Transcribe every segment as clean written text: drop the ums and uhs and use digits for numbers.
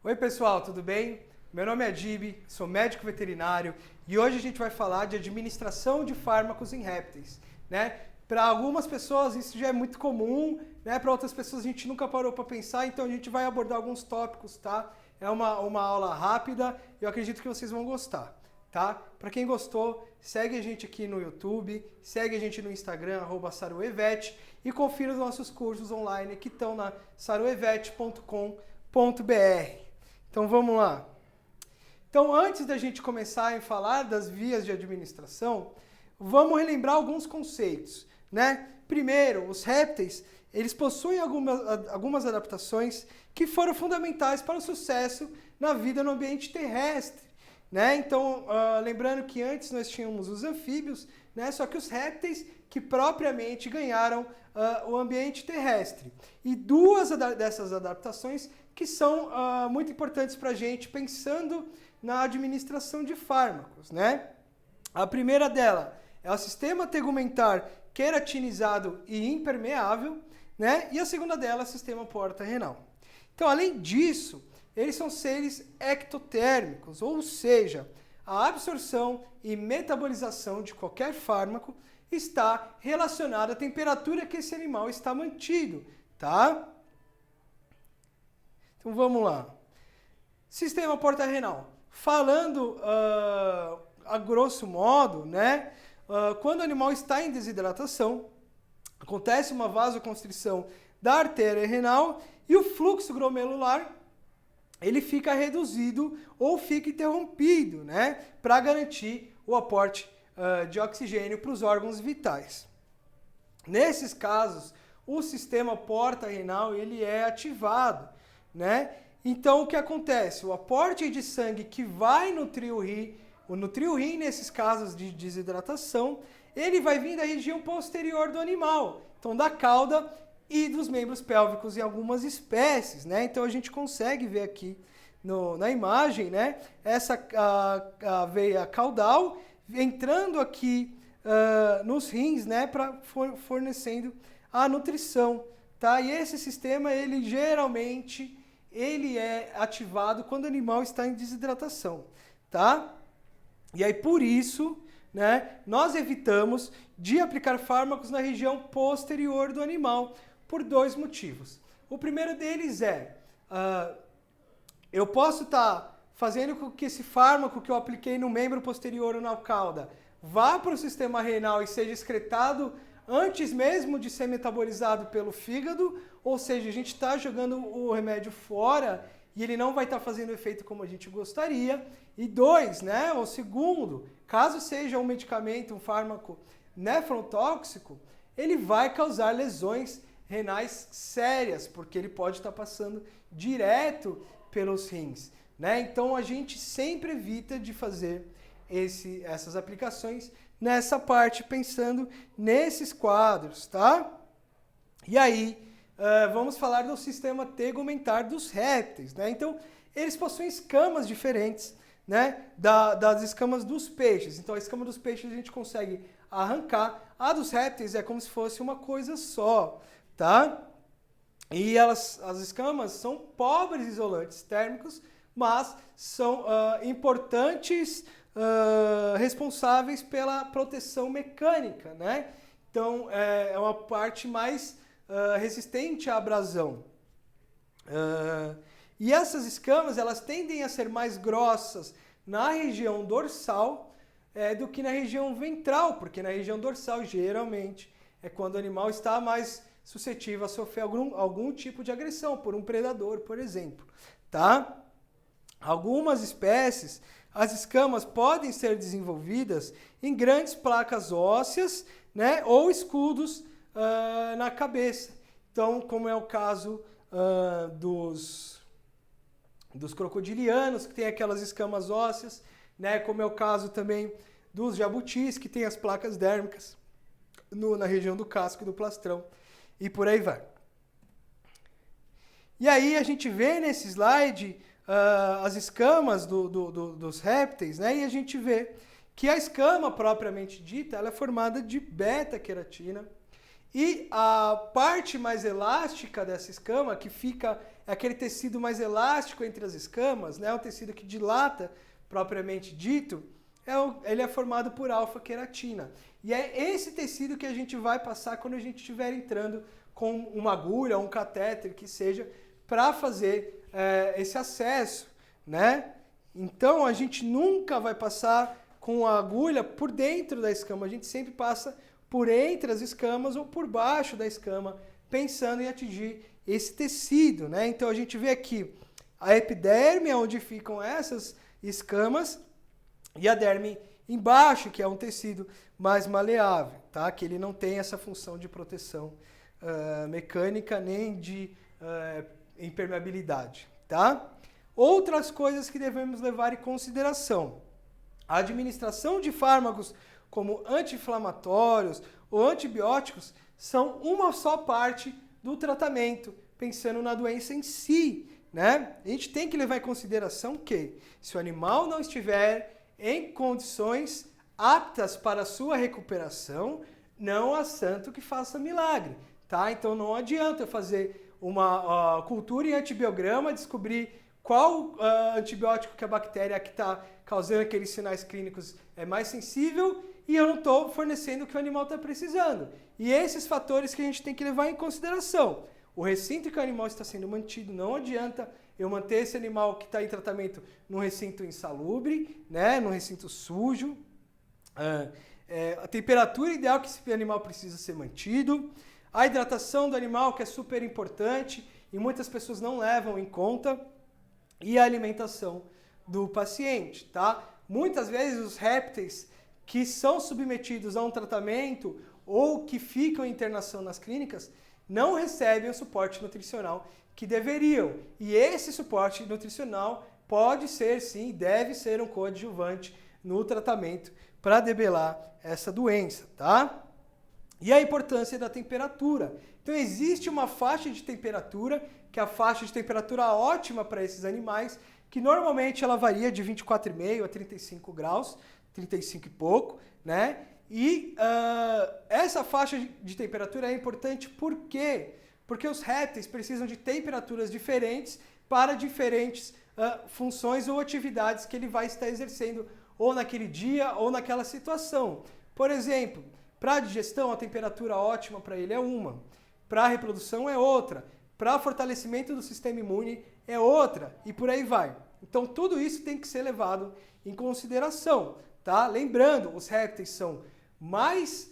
Oi pessoal, tudo bem? Meu nome é Adib, sou médico veterinário e hoje a gente vai falar de administração de fármacos em répteis, né? Para algumas pessoas isso já é muito comum, né? Para outras pessoas a gente nunca parou para pensar, então a gente vai abordar alguns tópicos, tá? É uma aula rápida e eu acredito que vocês vão gostar, tá? Para quem gostou, segue a gente aqui no YouTube, segue a gente no Instagram, @saruevet, e confira os nossos cursos online que estão na saruevet.com.br. Então vamos lá. Então antes da gente começar a falar das vias de administração, vamos relembrar alguns conceitos, né? Primeiro, os répteis, eles possuem algumas adaptações que foram fundamentais para o sucesso na vida no ambiente terrestre, né? Então, lembrando que antes nós tínhamos os anfíbios, né? Só que os répteis que propriamente ganharam o ambiente terrestre. E duas dessas adaptações que são muito importantes para a gente pensando na administração de fármacos, né? A primeira dela é o sistema tegumentar queratinizado e impermeável, né? E a segunda dela é o sistema porta-renal. Então, além disso, eles são seres ectotérmicos, ou seja, a absorção e metabolização de qualquer fármaco está relacionada à temperatura que esse animal está mantido, tá? Então vamos lá. Sistema porta-renal. Falando a grosso modo, né? Quando o animal está em desidratação, acontece uma vasoconstrição da artéria renal e o fluxo glomerular ele fica reduzido ou fica interrompido, né? Para garantir o aporte de oxigênio para os órgãos vitais. Nesses casos, o sistema porta-renal ele é ativado, né? Então, o que acontece? O aporte de sangue que vai nutrir o rim, nesses casos de desidratação, ele vai vir da região posterior do animal, então da cauda e dos membros pélvicos em algumas espécies, né? Então, a gente consegue ver aqui na imagem, né? Essa a veia caudal entrando aqui nos rins, né? Fornecendo a nutrição, tá? E esse sistema, ele geralmente ele é ativado quando o animal está em desidratação, tá? E aí, por isso, né, nós evitamos de aplicar fármacos na região posterior do animal, por dois motivos. O primeiro deles é, eu posso estar fazendo com que esse fármaco que eu apliquei no membro posterior ou na cauda vá para o sistema renal e seja excretado antes mesmo de ser metabolizado pelo fígado, ou seja, a gente está jogando o remédio fora e ele não vai estar fazendo efeito como a gente gostaria. E dois, né, o segundo, caso seja um medicamento, um fármaco nefrotóxico, ele vai causar lesões renais sérias, porque ele pode estar passando direto pelos rins, né? Então a gente sempre evita de fazer essas aplicações nessa parte, pensando nesses quadros, tá? E aí, vamos falar do sistema tegumentar dos répteis, né? Então, eles possuem escamas diferentes, né? Das escamas dos peixes. Então, a escama dos peixes a gente consegue arrancar. A dos répteis é como se fosse uma coisa só, tá? E as escamas são pobres isolantes térmicos, mas são importantes responsáveis pela proteção mecânica, né? Então, é uma parte mais resistente à abrasão. E essas escamas, elas tendem a ser mais grossas na região dorsal do que na região ventral, porque na região dorsal, geralmente, é quando o animal está mais suscetível a sofrer algum tipo de agressão por um predador, por exemplo, tá? Algumas espécies, as escamas podem ser desenvolvidas em grandes placas ósseas, né, ou escudos na cabeça. Então, como é o caso dos crocodilianos, que tem aquelas escamas ósseas, né, como é o caso também dos jabutis, que tem as placas dérmicas na região do casco e do plastrão, e por aí vai. E aí a gente vê nesse slide as escamas dos répteis, né? E a gente vê que a escama propriamente dita ela é formada de beta-queratina e a parte mais elástica dessa escama, que fica é aquele tecido mais elástico entre as escamas, né? O tecido que dilata, propriamente dito, ele é formado por alfa-queratina. E é esse tecido que a gente vai passar quando a gente estiver entrando com uma agulha, um catéter, que seja, para fazer esse acesso, né? Então, a gente nunca vai passar com a agulha por dentro da escama, a gente sempre passa por entre as escamas ou por baixo da escama, pensando em atingir esse tecido, né? Então, a gente vê aqui a epiderme, onde ficam essas escamas, e a derme embaixo, que é um tecido mais maleável, tá? Que ele não tem essa função de proteção mecânica nem de impermeabilidade, tá? Outras coisas que devemos levar em consideração. A administração de fármacos como anti-inflamatórios ou antibióticos são uma só parte do tratamento, pensando na doença em si, né? A gente tem que levar em consideração que, se o animal não estiver em condições aptas para a sua recuperação, não há santo que faça milagre, tá? Então não adianta eu fazer uma cultura em antibiograma, descobrir qual antibiótico que a bactéria que está causando aqueles sinais clínicos é mais sensível e eu não estou fornecendo o que o animal está precisando. E esses fatores que a gente tem que levar em consideração. O recinto que o animal está sendo mantido, não adianta eu manter esse animal que está em tratamento num recinto insalubre, né, num recinto sujo. A temperatura ideal que esse animal precisa ser mantido. A hidratação do animal, que é super importante e muitas pessoas não levam em conta. E a alimentação do paciente, tá? Muitas vezes os répteis que são submetidos a um tratamento ou que ficam em internação nas clínicas não recebem o suporte nutricional que deveriam. E esse suporte nutricional pode ser, sim, deve ser um coadjuvante no tratamento para debelar essa doença, tá? E a importância da temperatura. Então existe uma faixa de temperatura, que é a faixa de temperatura ótima para esses animais, que normalmente ela varia de 24,5 a 35 graus, 35 e pouco, né? E essa faixa de temperatura é importante por quê? Porque os répteis precisam de temperaturas diferentes para diferentes funções ou atividades que ele vai estar exercendo ou naquele dia ou naquela situação. Por exemplo, para a digestão, a temperatura ótima para ele é uma. Para a reprodução é outra. Para fortalecimento do sistema imune é outra. E por aí vai. Então, tudo isso tem que ser levado em consideração, tá? Lembrando, os répteis são mais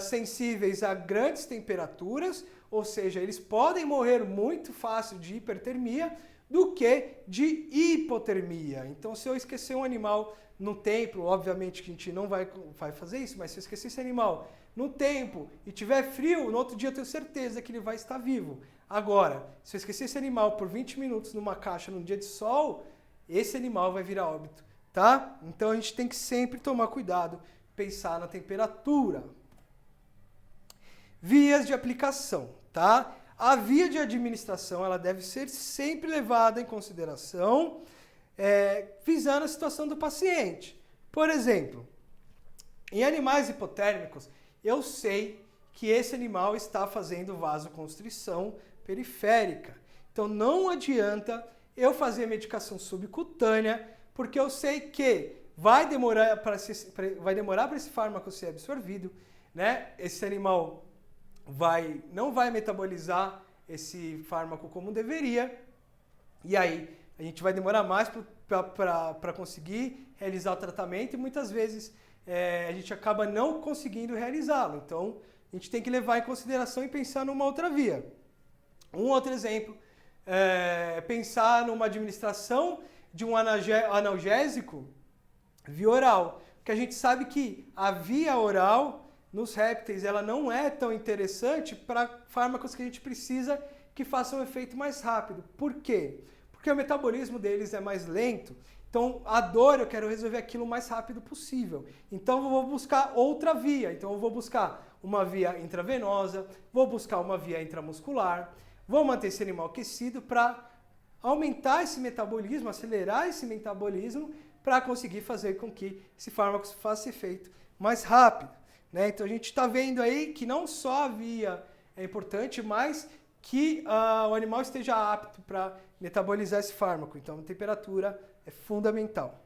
sensíveis a grandes temperaturas, ou seja, eles podem morrer muito fácil de hipertermia do que de hipotermia. Então, se eu esquecer um animal no templo, obviamente que a gente não vai fazer isso, mas se eu esquecer esse animal no tempo e tiver frio, no outro dia eu tenho certeza que ele vai estar vivo. Agora, se eu esquecer esse animal por 20 minutos numa caixa num dia de sol, esse animal vai virar óbito, tá? Então a gente tem que sempre tomar cuidado, pensar na temperatura. Vias de aplicação, tá? A via de administração ela deve ser sempre levada em consideração, visando a situação do paciente. Por exemplo, em animais hipotérmicos, eu sei que esse animal está fazendo vasoconstrição periférica. Então não adianta eu fazer medicação subcutânea, porque eu sei que vai demorar para esse fármaco ser absorvido, né? Esse animal não vai metabolizar esse fármaco como deveria, e aí a gente vai demorar mais para conseguir realizar o tratamento e muitas vezes a gente acaba não conseguindo realizá-lo. Então, a gente tem que levar em consideração e pensar numa outra via. Um outro exemplo é pensar numa administração de um analgésico via oral, porque a gente sabe que a via oral nos répteis ela não é tão interessante para fármacos que a gente precisa que façam um efeito mais rápido. Por quê? Porque o metabolismo deles é mais lento. Então, a dor, eu quero resolver aquilo o mais rápido possível. Então, eu vou buscar outra via. Então, eu vou buscar uma via intravenosa, vou buscar uma via intramuscular, vou manter esse animal aquecido para aumentar esse metabolismo, acelerar esse metabolismo, para conseguir fazer com que esse fármaco faça efeito mais rápido, né? Então, a gente está vendo aí que não só a via é importante, mas que o animal esteja apto para metabolizar esse fármaco. Então, a temperatura é fundamental.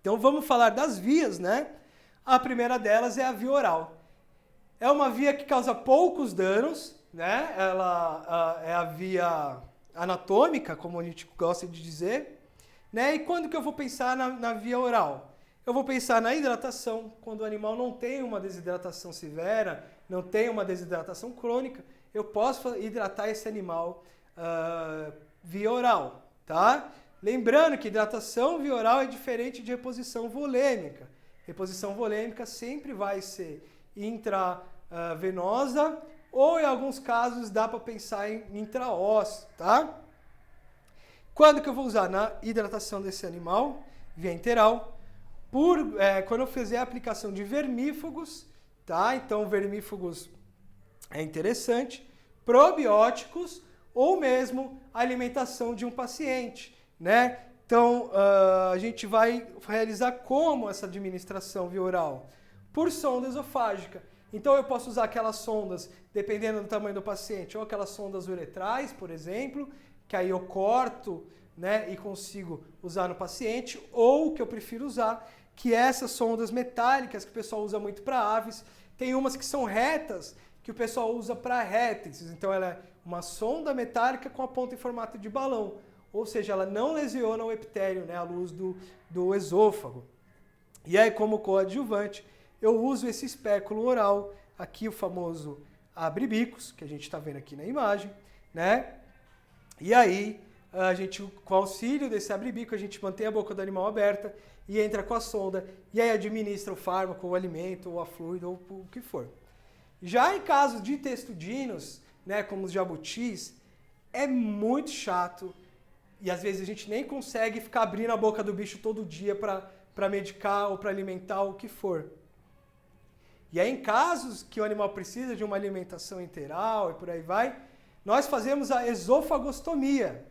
Então, vamos falar das vias, né? A primeira delas é a via oral. É uma via que causa poucos danos, né? Ela é a via anatômica, como a gente gosta de dizer, né? E quando que eu vou pensar na via oral? Eu vou pensar na hidratação, quando o animal não tem uma desidratação severa, não tem uma desidratação crônica, eu posso hidratar esse animal via oral, tá? Lembrando que hidratação via oral é diferente de reposição volêmica. Reposição volêmica sempre vai ser intravenosa ou, em alguns casos, dá para pensar em intraósseo, tá? Quando que eu vou usar? Na hidratação desse animal, via enteral, quando eu fizer a aplicação de vermífugos, tá? Então, vermífugos é interessante, probióticos ou mesmo alimentação de um paciente, né? Então, a gente vai realizar como essa administração via oral? Por sonda esofágica. Então, eu posso usar aquelas sondas, dependendo do tamanho do paciente, ou aquelas sondas uretrais, por exemplo, que aí eu corto, né, e consigo usar no paciente, ou o que eu prefiro usar, que é essas sondas metálicas que o pessoal usa muito para aves. Tem umas que são retas, que o pessoal usa para répteis. Então, ela é uma sonda metálica com a ponta em formato de balão. Ou seja, ela não lesiona o epitélio, né, a luz do esôfago. E aí, como coadjuvante, eu uso esse espéculo oral, aqui o famoso abre-bicos, que a gente está vendo aqui na imagem, né? E aí, a gente, com o auxílio desse abre-bico, a gente mantém a boca do animal aberta e entra com a sonda, e aí administra o fármaco, o alimento, ou a fluido, ou o que for. Já em caso de testudinos, né, como os jabutis, é muito chato, e às vezes a gente nem consegue ficar abrindo a boca do bicho todo dia para medicar ou para alimentar, o que for. E aí, em casos que o animal precisa de uma alimentação enteral e por aí vai, nós fazemos a esofagostomia.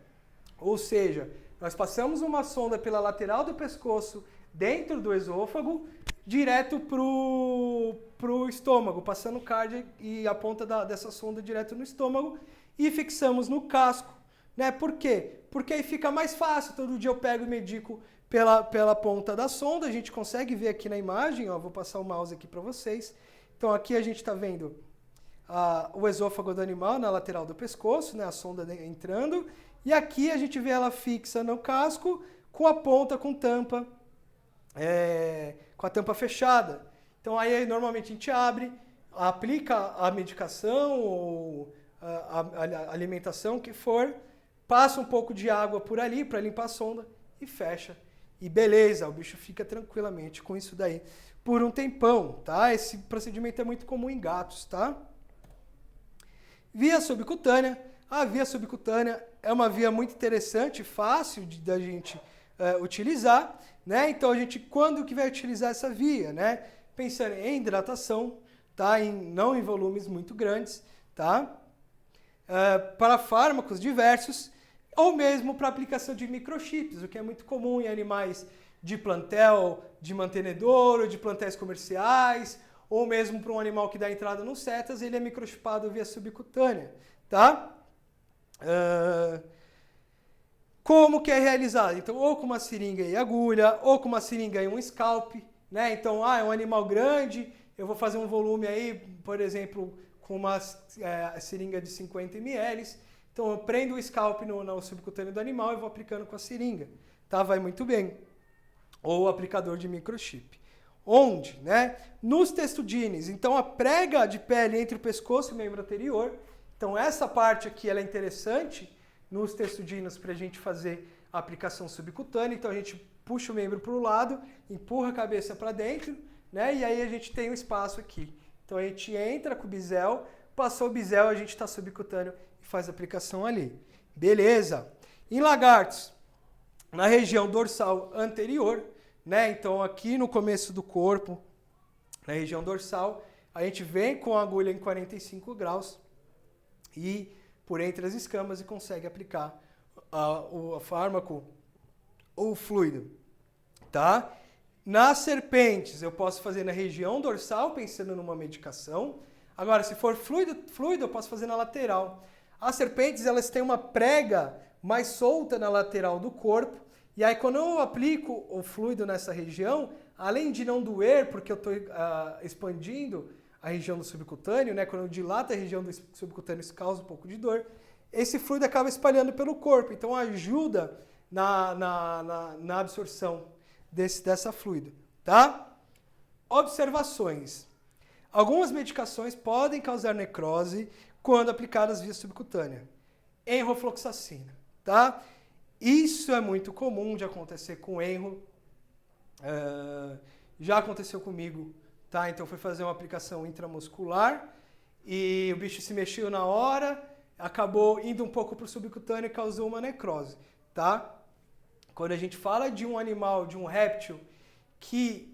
Ou seja, nós passamos uma sonda pela lateral do pescoço, dentro do esôfago, direto pro estômago, passando o cardio e a ponta dessa sonda direto no estômago e fixamos no casco. Né? Por quê? Porque aí fica mais fácil. Todo dia eu pego e medico pela ponta da sonda. A gente consegue ver aqui na imagem, ó, vou passar o mouse aqui para vocês. Então aqui a gente está vendo o esôfago do animal na lateral do pescoço, né, a sonda entrando. E aqui a gente vê ela fixa no casco com a ponta com tampa, com a tampa fechada. Então aí normalmente a gente abre, aplica a medicação ou a alimentação que for, passa um pouco de água por ali para limpar a sonda e fecha. E beleza, o bicho fica tranquilamente com isso daí por um tempão, tá? Esse procedimento é muito comum em gatos, tá? Via subcutânea. A via subcutânea é uma via muito interessante, fácil da gente utilizar, né? Então, quando que vai utilizar essa via, né? Pensando em hidratação, tá? Não em volumes muito grandes, tá? Para fármacos diversos, ou mesmo para aplicação de microchips, o que é muito comum em animais de plantel de mantenedouro, de plantéis comerciais, ou mesmo para um animal que dá entrada nos setas, ele é microchipado via subcutânea, tá? Como que é realizado? Então, ou com uma seringa e agulha, ou com uma seringa e um scalp, né? Então, é um animal grande, eu vou fazer um volume aí, por exemplo, com uma seringa de 50 ml. Então, eu prendo o scalp no subcutâneo do animal e vou aplicando com a seringa, tá? Vai muito bem. Ou o aplicador de microchip. Onde, né? Nos testudines. Então, a prega de pele entre o pescoço e o membro anterior. Então, essa parte aqui ela é interessante nos testudinos para a gente fazer a aplicação subcutânea. Então, a gente puxa o membro para o lado, empurra a cabeça para dentro, né? E aí a gente tem um espaço aqui. Então, a gente entra com o bisel, passou o bisel, a gente está subcutâneo e faz a aplicação ali. Beleza. Em lagartos, na região dorsal anterior, né? Então, aqui no começo do corpo, na região dorsal, a gente vem com a agulha em 45 graus e por entre as escamas e consegue aplicar o fármaco ou o fluido, tá? Nas serpentes, eu posso fazer na região dorsal, pensando numa medicação. Agora, se for fluido, eu posso fazer na lateral. As serpentes, elas têm uma prega mais solta na lateral do corpo, e aí quando eu aplico o fluido nessa região, além de não doer, porque eu estou expandindo a região do subcutâneo, né? Quando eu dilato a região do subcutâneo, isso causa um pouco de dor. Esse fluido acaba espalhando pelo corpo, então ajuda na absorção dessa fluido, tá? Observações. Algumas medicações podem causar necrose quando aplicadas via subcutânea. Enrofloxacina, tá? Isso é muito comum de acontecer com enro. Já aconteceu comigo, tá? Então foi fazer uma aplicação intramuscular e o bicho se mexeu na hora, acabou indo um pouco para o subcutâneo e causou uma necrose, tá? Quando a gente fala de um animal, de um réptil, que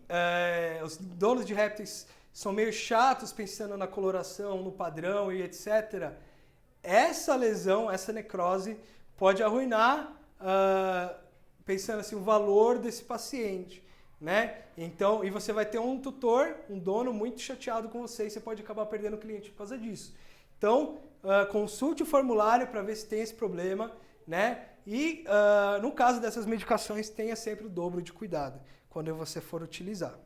os donos de répteis são meio chatos pensando na coloração, no padrão e etc., essa lesão, essa necrose, pode arruinar, pensando assim, o valor desse paciente, né? Então, e você vai ter um tutor, um dono muito chateado com você e você pode acabar perdendo o cliente por causa disso. Então, consulte o formulário para ver se tem esse problema, né? E no caso dessas medicações, tenha sempre o dobro de cuidado quando você for utilizar.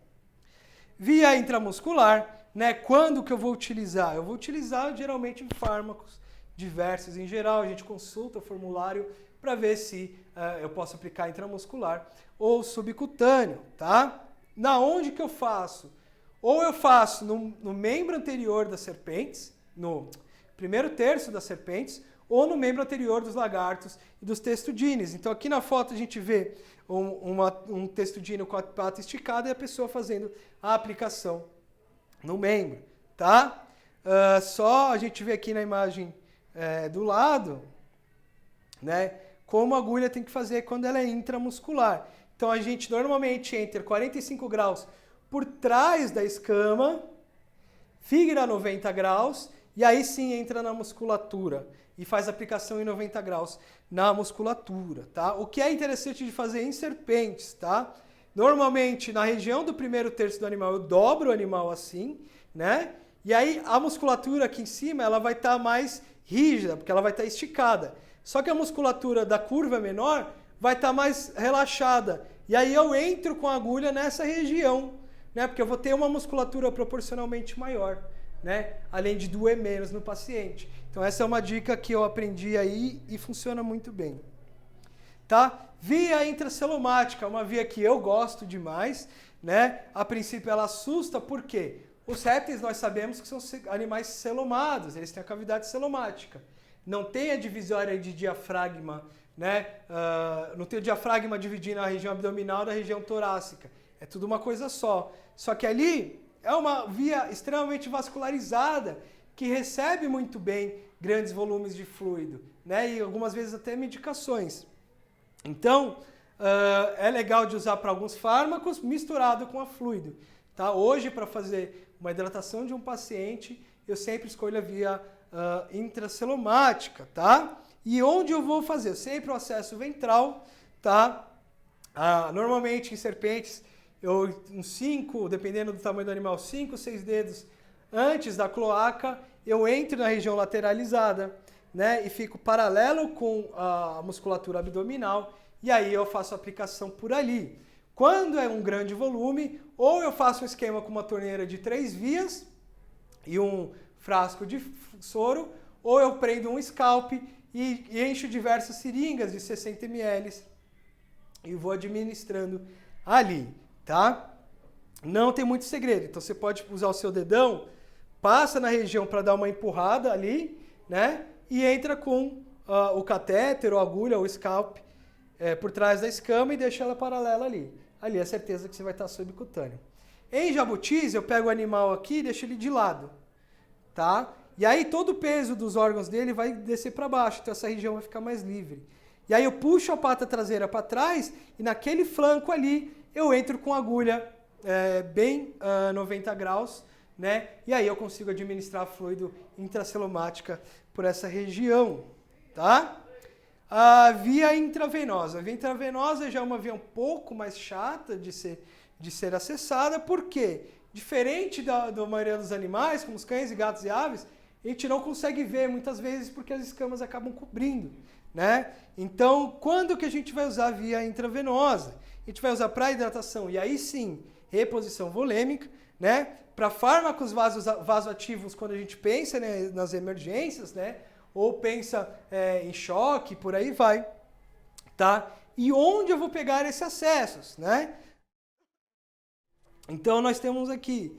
Via intramuscular, né? Quando que eu vou utilizar? Eu vou utilizar geralmente em fármacos diversos em geral, a gente consulta o formulário para ver se eu posso aplicar intramuscular ou subcutâneo, tá? Na onde que eu faço? Ou eu faço no membro anterior das serpentes, no primeiro terço das serpentes, ou no membro anterior dos lagartos e dos testudines. Então aqui na foto a gente vê um testudino com a pata esticada e a pessoa fazendo a aplicação no membro, tá? Só a gente vê aqui na imagem do lado, né, como a agulha tem que fazer quando ela é intramuscular. Então a gente normalmente entra 45 graus por trás da escama, vira 90 graus e aí sim entra na musculatura e faz aplicação em 90 graus na musculatura, tá? O que é interessante de fazer em serpentes, tá? Normalmente na região do primeiro terço do animal eu dobro o animal assim, né? E aí a musculatura aqui em cima ela vai estar mais rígida, porque ela vai estar esticada. Só que a musculatura da curva menor vai estar mais relaxada. E aí eu entro com a agulha nessa região, né? Porque eu vou ter uma musculatura proporcionalmente maior, né? Além de doer menos no paciente. Então essa é uma dica que eu aprendi aí e funciona muito bem. Tá? Via intracelomática, uma via que eu gosto demais, né? A princípio ela assusta, por quê? Os répteis nós sabemos que são animais celomados, eles têm a cavidade celomática. Não tem a divisória de diafragma, né? Não tem o diafragma dividindo a região abdominal da região torácica. É tudo uma coisa só. Só que ali é uma via extremamente vascularizada que recebe muito bem grandes volumes de fluido, né? E algumas vezes até medicações. Então, é legal de usar para alguns fármacos misturado com a fluido. Tá? Hoje, para fazer uma hidratação de um paciente, eu sempre escolho a via intracelomática, tá? E onde eu vou fazer? Sempre o acesso ventral, tá? Normalmente em serpentes, uns 5, dependendo do tamanho do animal, 5, 6 dedos antes da cloaca, eu entro na região lateralizada, né? E fico paralelo com a musculatura abdominal, e aí eu faço a aplicação por ali. Quando é um grande volume, ou eu faço um esquema com uma torneira de 3 vias e um frasco de soro, ou eu prendo um scalp e encho diversas seringas de 60 ml e vou administrando ali, tá? Não tem muito segredo, então você pode usar o seu dedão, passa na região para dar uma empurrada ali, né? E entra com o catéter, ou agulha, ou scalp por trás da escama e deixa ela paralela ali. Ali é certeza que você vai estar subcutâneo. Em jabutis, eu pego o animal aqui e deixo ele de lado, tá? E aí todo o peso dos órgãos dele vai descer para baixo, então essa região vai ficar mais livre. E aí eu puxo a pata traseira para trás e naquele flanco ali eu entro com a agulha bem 90 graus, né? E aí eu consigo administrar fluido intracelomática por essa região, tá? A via intravenosa. A via intravenosa já é uma via um pouco mais chata de ser acessada, porque, diferente da maioria dos animais, como os cães e gatos e aves, a gente não consegue ver muitas vezes porque as escamas acabam cobrindo, né? Então, quando que a gente vai usar via intravenosa? A gente vai usar para hidratação, e aí sim, reposição volêmica, né? Para fármacos vasoativos, quando a gente pensa, né, nas emergências, né? Ou pensa em choque, por aí vai, tá? E onde eu vou pegar esses acessos, né? Então, nós temos aqui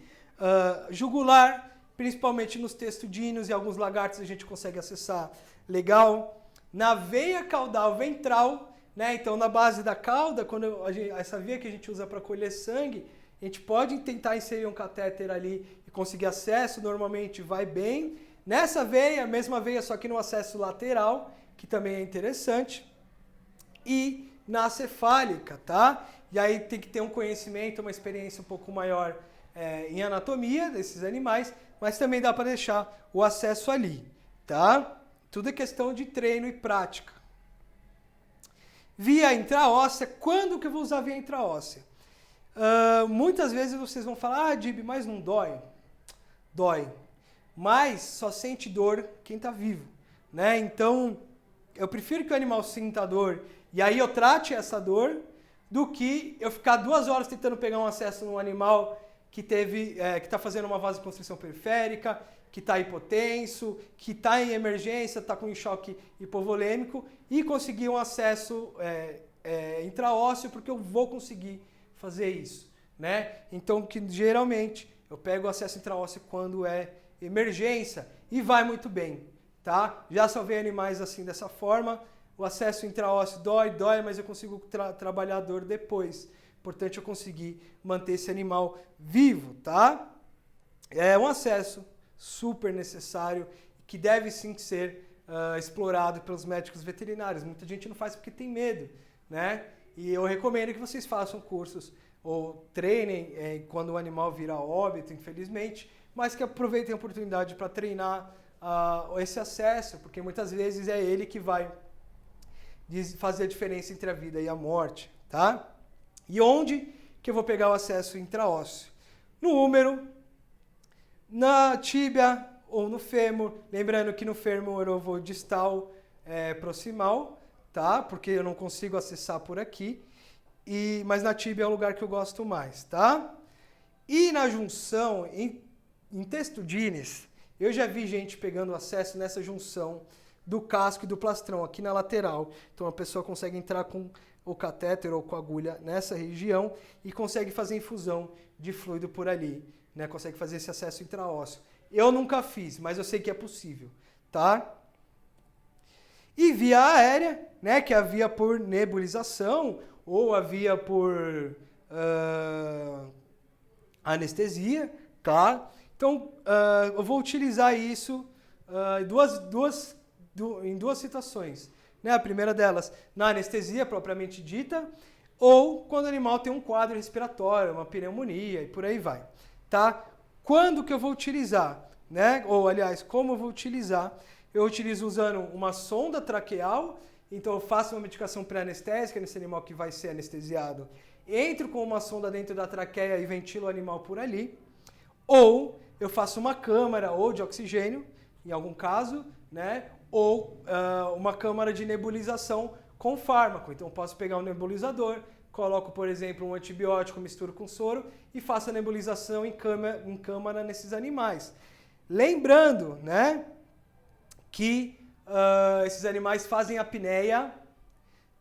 jugular, principalmente nos testudíneos e alguns lagartos a gente consegue acessar legal. Na veia caudal ventral, né? Então, na base da cauda, essa veia que a gente usa para colher sangue, a gente pode tentar inserir um catéter ali e conseguir acesso, normalmente vai bem. Nessa veia, a mesma veia, só que no acesso lateral, que também é interessante. E na cefálica, tá? E aí tem que ter um conhecimento, uma experiência um pouco maior em anatomia desses animais, mas também dá para deixar o acesso ali, tá? Tudo é questão de treino e prática. Via intraóssea, quando que eu vou usar via intraóssea? Muitas vezes vocês vão falar, Dib, mas não dói? Dói. Mas só sente dor quem está vivo, né? Então, eu prefiro que o animal sinta a dor e aí eu trate essa dor do que eu ficar 2 horas tentando pegar um acesso num animal que está fazendo uma vasoconstrição periférica, que está hipotenso, que está em emergência, está com choque hipovolêmico e conseguir um acesso intraósseo, porque eu vou conseguir fazer isso, né? Então, que geralmente eu pego o acesso intraósseo quando é emergência e vai muito bem, tá? Já salvei animais assim dessa forma. O acesso intraósseo dói, mas eu consigo trabalhar a dor depois. Importante eu conseguir manter esse animal vivo, tá? É um acesso super necessário que deve sim ser explorado pelos médicos veterinários. Muita gente não faz porque tem medo, né? E eu recomendo que vocês façam cursos ou treinem quando o animal vira óbito, infelizmente, mas que aproveitem a oportunidade para treinar esse acesso, porque muitas vezes é ele que vai fazer a diferença entre a vida e a morte, tá? E onde que eu vou pegar o acesso intraósseo? No húmero, na tíbia ou no fêmur. Lembrando que no fêmur eu vou distal proximal, tá? Porque eu não consigo acessar por aqui. Mas na tíbia é o lugar que eu gosto mais, tá? E na junção, em testudines, eu já vi gente pegando acesso nessa junção do casco e do plastrão, aqui na lateral. Então a pessoa consegue entrar com o catéter ou com a agulha nessa região e consegue fazer infusão de fluido por ali, né? Consegue fazer esse acesso intraósseo. Eu nunca fiz, mas eu sei que é possível, tá? E via aérea, né? Que é a via por nebulização ou a via por anestesia, tá? Então, eu vou utilizar isso em duas situações, né? A primeira delas, na anestesia propriamente dita, ou quando o animal tem um quadro respiratório, uma pneumonia e por aí vai, tá? Quando que eu vou utilizar, né? Ou, aliás, como eu vou utilizar? Eu utilizo usando uma sonda traqueal, então eu faço uma medicação pré-anestésica nesse animal que vai ser anestesiado, entro com uma sonda dentro da traqueia e ventilo o animal por ali, ou eu faço uma câmara ou de oxigênio, em algum caso, né? Ou uma câmara de nebulização com fármaco. Então eu posso pegar um nebulizador, coloco, por exemplo, um antibiótico, misturo com soro e faço a nebulização em câmara nesses animais. Lembrando, né, que esses animais fazem apneia,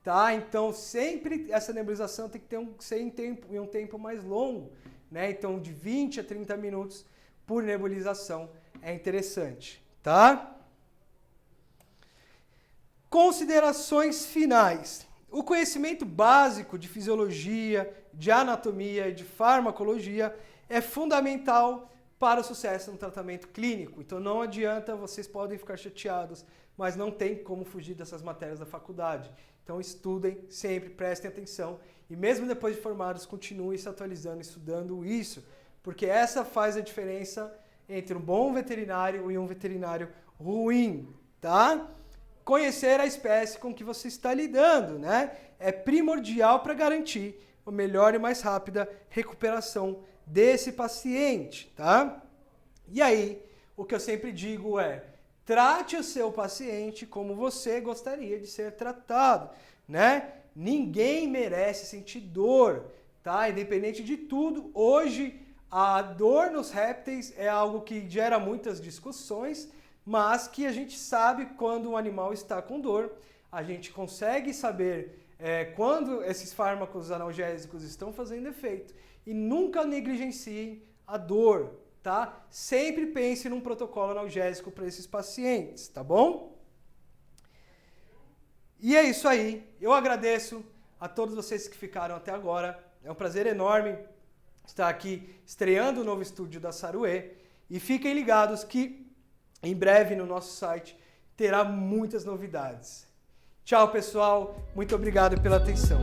tá? Então sempre essa nebulização tem que ser em um tempo mais longo, né? Então de 20 a 30 minutos por nebulização é interessante, tá? Considerações finais. O conhecimento básico de fisiologia, de anatomia e de farmacologia é fundamental para o sucesso no tratamento clínico. Então não adianta, vocês podem ficar chateados, mas não tem como fugir dessas matérias da faculdade. Então estudem sempre, prestem atenção e mesmo depois de formados, continuem se atualizando, estudando isso, porque essa faz a diferença entre um bom veterinário e um veterinário ruim, tá? Conhecer a espécie com que você está lidando, né? É primordial para garantir a melhor e mais rápida recuperação desse paciente, tá? E aí, o que eu sempre digo é: trate o seu paciente como você gostaria de ser tratado, né? Ninguém merece sentir dor, tá? Independente de tudo, hoje a dor nos répteis é algo que gera muitas discussões, mas que a gente sabe quando um animal está com dor, a gente consegue saber quando esses fármacos analgésicos estão fazendo efeito e nunca negligencie a dor, tá? Sempre pense num protocolo analgésico para esses pacientes, tá bom? E é isso aí. Eu agradeço a todos vocês que ficaram até agora. É um prazer enorme estar aqui estreando o novo estúdio da Saruê. E fiquem ligados que em breve no nosso site terá muitas novidades. Tchau, pessoal. Muito obrigado pela atenção.